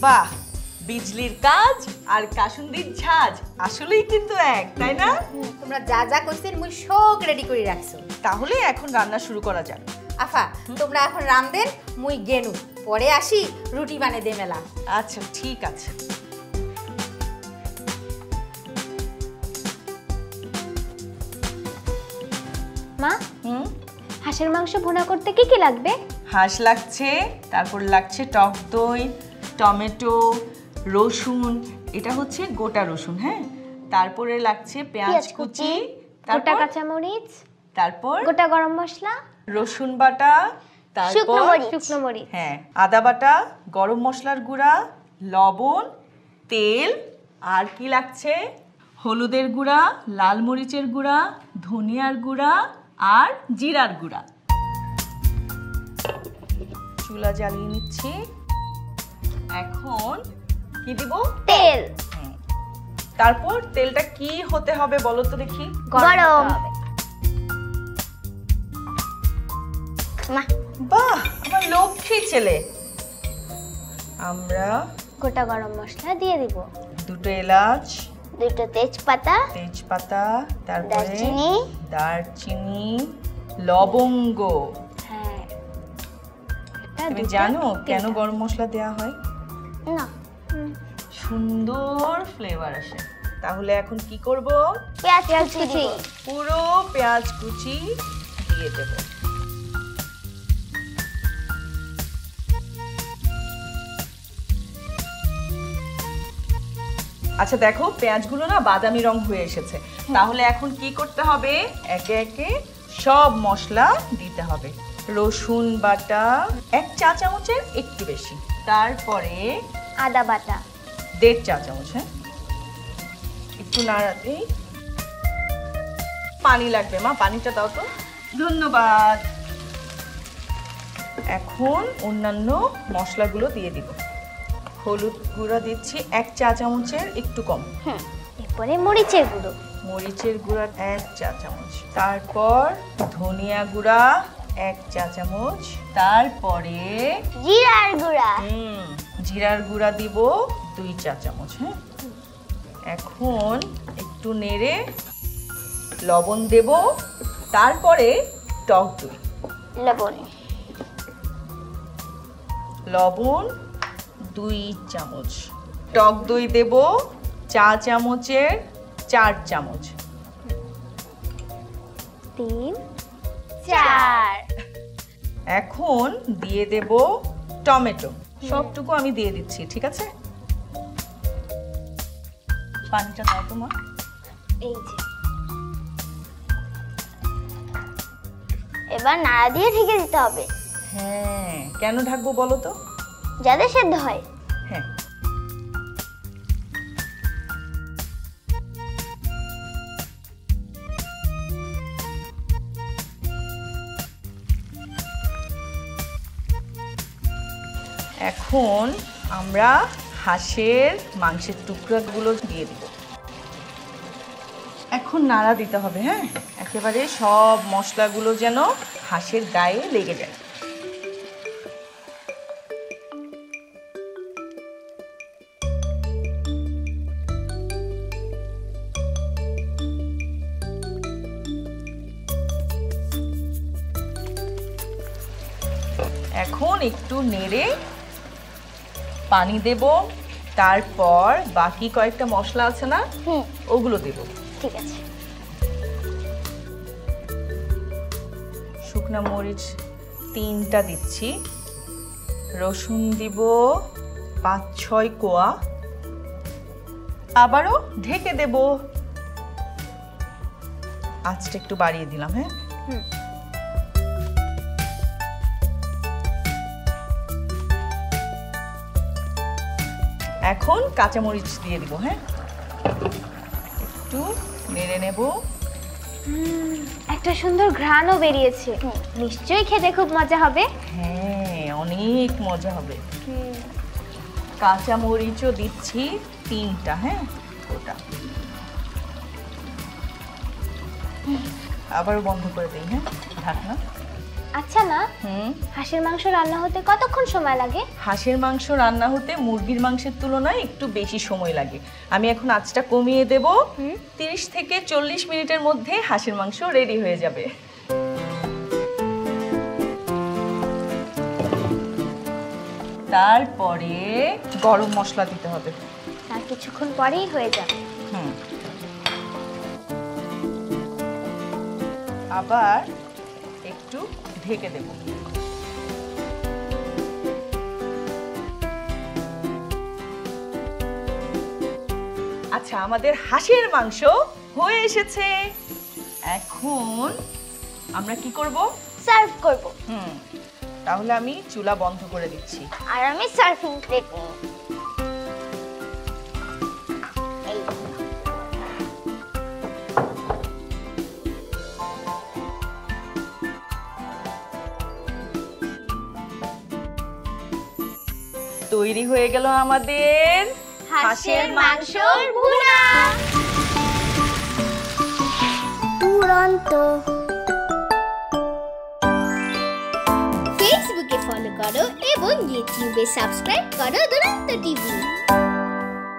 বাহ, বিজলির কাজ আর কাসুন্দির ঝাঁজ আসলেই কিন্তু এক, তাই না? তোমরা যা যা কইছেন মুই সব রেডি করে রাখছো। তাহলে এখন রান্না শুরু করা যাক। আফা তোমরা এখন রান্ধেন, মুই গেনু, পরে আসি রুটি বানে দে মেলা। আচ্ছা ঠিক আছে। মা, হাঁসের মাংস ভুনা করতে কি কি লাগবে? হাঁস লাগছে, তারপর লাগছে টক দই, টমেটো, রসুন, এটা হচ্ছে গোটা রসুন, হ্যাঁ, তারপরে লাগছে পেঁয়াজ কুচি, গোটা কাঁচামরিচ, তারপর গোটা গরম মশলা, রসুন বাটা, তারপর শুকনো মরিচ, হ্যাঁ, আদা বাটা, গরম মশলার গুঁড়া, লবণ, তেল, আর কি লাগছে হলুদের গুঁড়া, লাল মরিচের গুঁড়া, ধনিয়ার গুঁড়া আর জিরার গুঁড়া। চুলা জ্বালিয়ে নিচ্ছি। এখন কি দিব? তেল। তারপর তেলটা কি হতে হবে বলো তো দেখি? গরম। বাহ, আমার লক্ষ্মী ছেলে। আমরা গোটা গরম মশলা দিয়ে দিব, দুটো এলাচ, দুটো তেজপাতা, তারপরে দারচিনি, লবঙ্গ। হ্যাঁ, তুমি জানো কেন গরম মশলা দেয়া হয়? না, সুন্দর ফ্লেভার আসে। তাহলে এখন কি করব? পেঁয়াজ কুচি, পুরো পেঁয়াজ কুচি দিয়ে দেব। আচ্ছা দেখো, পেঁয়াজগুলো না বাদামি রং হয়ে এসেছে। তাহলে এখন কি করতে হবে? একে একে সব মশলা দিতে হবে। রসুন বাটা 1 চা চামচের একটু বেশি, তারপরে আদা বাটা 1.5 চা চামচ, হ্যাঁ, একটু নাড়াতেই পানি লাগবে। মা, পানিটা দাও তো। ধন্যবাদ। এখন অন্যান্য মশলাগুলো দিয়ে দিব। হলুদ গুঁড়া দিচ্ছি 1 চা চামচের একটু কম। এরপরে মরিচের গুঁড়ো, মরিচের গুঁড়া 1 চা চামচ, তারপর ধনিয়া গুঁড়া 1 চা চামচ, তারপরে জিরার গুঁড়া, জিরার গুঁড়া দিব 2 চা চামচ। হ্যাঁ, এখন একটু নেড়ে লবণ দেব, তারপরে টক দই, লবণ 2 চামচ, টক দই দেব চা চামচের 4 চামচ, 3, 4। এখন দিয়ে দেব টমেটো, সবটুকু আমি দিয়ে দিচ্ছি, ঠিক আছে? পানিটা দাও তো মা। এই যে, এবার নাড়া দিয়ে ঢেকে দিতে হবে। হ্যাঁ, কেন ঢাকবো বলো তো? যাতে সেদ্ধ হয়। হ্যাঁ, এখন আমরা হাঁসের মাংসের টুকরাগুলো দিয়ে দিব। এখন নাড়া দিতে হবে, হ্যাঁ, একেবারে সব মশলাগুলো যেন হাঁসের গায়ে লেগে যায়। এখন একটু নেড়ে পানি দেব, তারপর বাকি কয়েকটা মশলা আছে না, ওগুলো দেব। ঠিক আছে। শুকনো মরিচ 3টা দিচ্ছি, রসুন দিব 5-6 কোয়া, আবারও ঢেকে দেব। আঁচটা একটু বাড়িয়ে দিলাম, হ্যাঁ। এখন কাঁচামরিচ দিয়ে দিব, হ্যাঁ, একটু নেড়ে নেব। একটা সুন্দর ঘ্রাণও বেরিয়েছে, নিশ্চয়ই খেতে খুব মজা হবে। হ্যাঁ, অনেক মজা হবে। কাঁচামরিচও দিচ্ছি 3টা, হ্যাঁ, ওটা আবারও বন্ধ করে দিই, হ্যাঁ, ঢাকনা। আচ্ছা মা, হুম। হাঁসের মাংস রান্না হতে কতক্ষণ সময় লাগে? হাঁসের মাংস রান্না হতে মুরগির মাংসের তুলনায় একটু বেশি সময় লাগে। আমি এখন আঁচটা কমিয়ে দেব। 30 থেকে 40 মিনিটের মধ্যে হাঁসের মাংস রেডি হয়ে যাবে। তারপরে গরম মশলা দিতে হবে। তার কিছুক্ষণ পরেই হয়ে যাবে। হুম। আবার একটু ঢেকে দেব। আচ্ছা, আমাদের হাঁসের মাংস হয়ে এসেছে। এখন আমরা কি করব? সার্ভ করব। তাহলে আমি চুলা বন্ধ করে দিচ্ছি। আর আমি সার্ভিং প্লেট নিই। তৈরি হয়ে গেল আমাদের হাঁসের মাংসর ভুনা। দুরন্ত। ফেসবুকে ফলো করো এবং ইউটিউবে সাবস্ক্রাইব করো দুরন্ত টিভি।